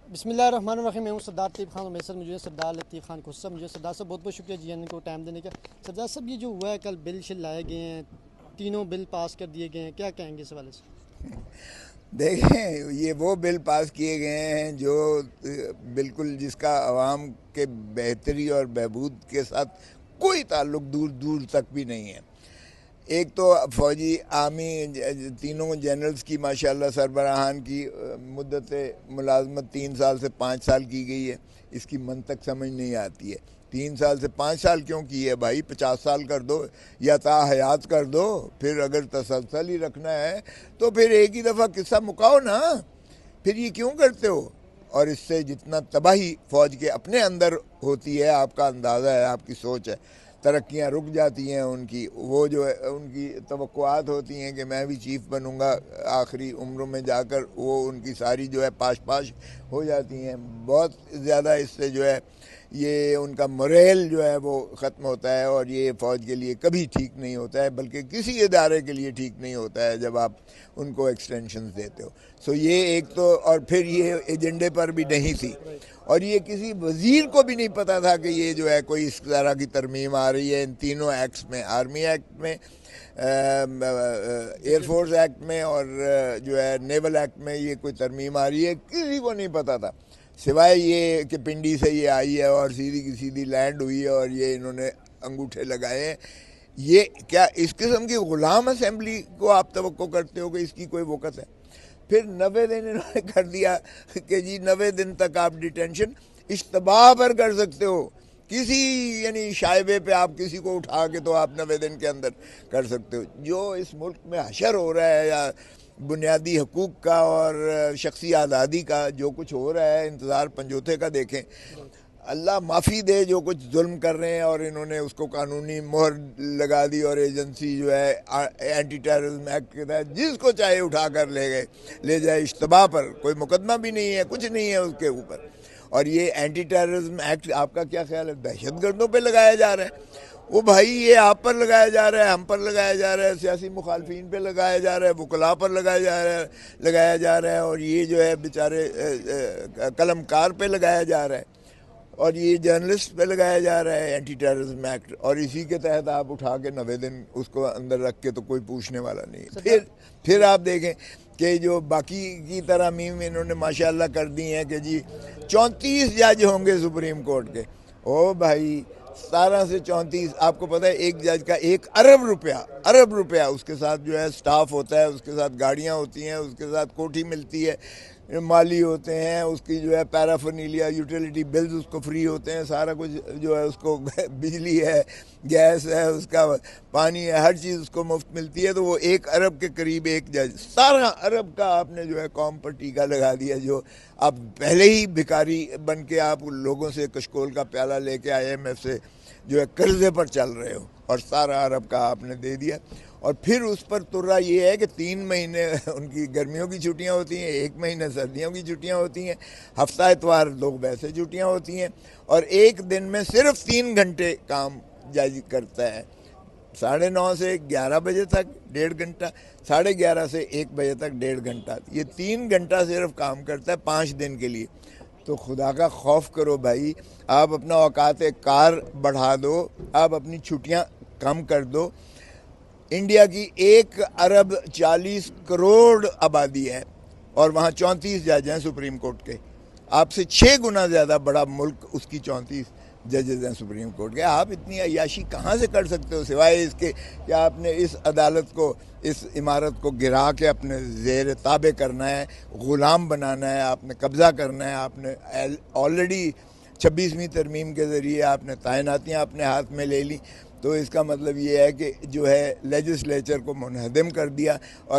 बिस्मिल्लाहिर्रहमानिर्रहीम। मैं हूँ सरदार लतीफ़ खान और मेरे साथ मुझे सरदार लतीफ़ खान खुद। मुझे सरदार साहब बहुत बहुत शुक्रिया जी इनको टाइम देने का। सरदार साहब, ये जो हुआ है कल बिल शिल लाए गए हैं, तीनों बिल पास कर दिए गए हैं, क्या कहेंगे इस हवाले से? देखें, ये वो बिल पास किए गए हैं जो बिल्कुल जिसका आवाम के बेहतरी और बहबूद के साथ कोई ताल्लुक दूर दूर तक भी नहीं है। एक तो फौजी आर्मी तीनों जनरल्स की माशाल्लाह सरबराहान की मुद्दत मुलाजमत 3 साल से 5 साल की गई है। इसकी मंतक समझ नहीं आती है। 3 साल से 5 साल क्यों की है भाई? 50 साल कर दो या ता हयात कर दो। फिर अगर तसलसल ही रखना है तो फिर एक ही दफ़ा किस्सा मुकाओ ना। फिर ये क्यों करते हो? और इससे जितना तबाही फ़ौज के अपने अंदर होती है, आपका अंदाज़ा है, आपकी सोच है। तरक्कियाँ रुक जाती हैं उनकी। वो जो है उनकी तवक्कुआत होती हैं कि मैं भी चीफ़ बनूंगा, आखिरी उम्र में जाकर वो उनकी सारी जो है पाश पाश हो जाती हैं। बहुत ज़्यादा इससे जो है ये उनका मोरेल जो है वो ख़त्म होता है और ये फ़ौज के लिए कभी ठीक नहीं होता है, बल्कि किसी इदारे के लिए ठीक नहीं होता है जब आप उनको एक्सटेंशन देते हो। सो ये एक तो, और फिर ये एजेंडे पर भी नहीं थी और ये किसी वज़ीर को भी नहीं पता था कि ये जो है कोई इस तरह की तरमीम आ रही है इन तीनों एक्ट्स में, आर्मी एक्ट में, एयरफोर्स एक्ट में और जो है नेवल एक्ट में ये कोई तरमीम आ रही है। किसी को नहीं पता था सिवाय ये कि पिंडी से ये आई है और सीधी की सीधी लैंड हुई है और ये इन्होंने अंगूठे लगाए हैं। ये क्या इस किस्म की गुलाम असेंबली को आप तवक्को करते हो कि इसकी कोई वक़्त है? फिर 90 दिन इन्होंने कर दिया कि जी 90 दिन तक आप डिटेंशन इश्तबाह पर कर सकते हो। किसी यानी शाइबे पे आप किसी को उठा के तो आप 90 दिन के अंदर कर सकते हो। जो इस मुल्क में हशर हो रहा है या बुनियादी हकूक़ का और शख्सी आज़ादी का जो कुछ हो रहा है, इंतज़ार पंजोते का देखें। अल्लाह माफ़ी दे जो कुछ जुल्म कर रहे हैं और इन्होंने उसको कानूनी मोहर लगा दी और एजेंसी जो है एंटी टेररिज्म एक्ट के तहत जिसको चाहे उठा कर ले गए, ले जाए इश्तबा पर। कोई मुकदमा भी नहीं है, कुछ नहीं है उसके ऊपर। और ये एंटी टेररिज्म एक्ट आपका क्या ख्याल है? दहशतगर्दों पे लगाया जा रहा है। वो भाई ये आप पर लगाया जा रहा है, हम पर लगाया जा रहा है, सियासी मुखालफिन पे लगाया जा रहा है, वकला पर लगाया जा रहा है और ये जो है बेचारे कलमकार पे लगाया जा रहा है और ये जर्नलिस्ट पे लगाया जा रहा है एंटी टेररिज्म एक्ट। और इसी के तहत आप उठा के 90 दिन उसको अंदर रख के तो कोई पूछने वाला नहीं है। फिर आप देखें कि जो बाकी की तरह मीम इन्होंने माशाल्लाह कर दी हैं कि जी 34 जज होंगे सुप्रीम कोर्ट के। ओ भाई, 17 से 34, आपको पता है एक जज का 1 अरब रुपया उसके साथ जो है स्टाफ होता है, उसके साथ गाड़ियाँ होती हैं, उसके साथ कोठी मिलती है, माली होते हैं, उसकी जो है पैराफर्नीलिया यूटिलिटी बिल्स उसको फ्री होते हैं, सारा कुछ जो है उसको बिजली है, गैस है, उसका पानी है, हर चीज़ उसको मुफ्त मिलती है। तो वो 1 अरब के करीब एक जज, 17 अरब का आपने जो है कौम पर टीका लगा दिया। जो आप पहले ही भिखारी बन के आप लोगों से कशकोल का प्याला लेके IMF से जो है कर्जे पर चल रहे हो और 17 अरब का आपने दे दिया। और फिर उस पर तुर्रा ये है कि 3 महीने उनकी गर्मियों की छुट्टियां होती हैं, 1 महीने सर्दियों की छुट्टियां होती हैं, हफ्ता इतवार लोग वैसे छुट्टियां होती हैं और एक दिन में सिर्फ 3 घंटे काम जज करता है। 9:30 से 11 बजे तक 1.5 घंटा, 11:30 से 1 बजे तक 1.5 घंटा, ये 3 घंटा सिर्फ काम करता है 5 दिन के लिए। तो खुदा का खौफ करो भाई, आप अपना औकात कार बढ़ा दो, आप अपनी छुट्टियां कम कर दो। इंडिया की 1 अरब 40 करोड़ आबादी है और वहाँ 34 जज हैं सुप्रीम कोर्ट के। आपसे 6 गुना ज़्यादा बड़ा मुल्क, उसकी 34 जजेज हैं सुप्रीम कोर्ट के। आप इतनी अय्याशी कहाँ से कर सकते हो सिवाय इसके कि आपने इस अदालत को, इस इमारत को गिरा के अपने ज़ेर ताबे करना है, ग़ुलाम बनाना है, आपने कब्ज़ा करना है। आपने ऑलरेडी 26वीं तरमीम के ज़रिए आपने तैनातियाँ अपने हाथ में ले ली। तो इसका मतलब ये है कि जो है लेजिस्लेचर को मुनहदम कर दिया और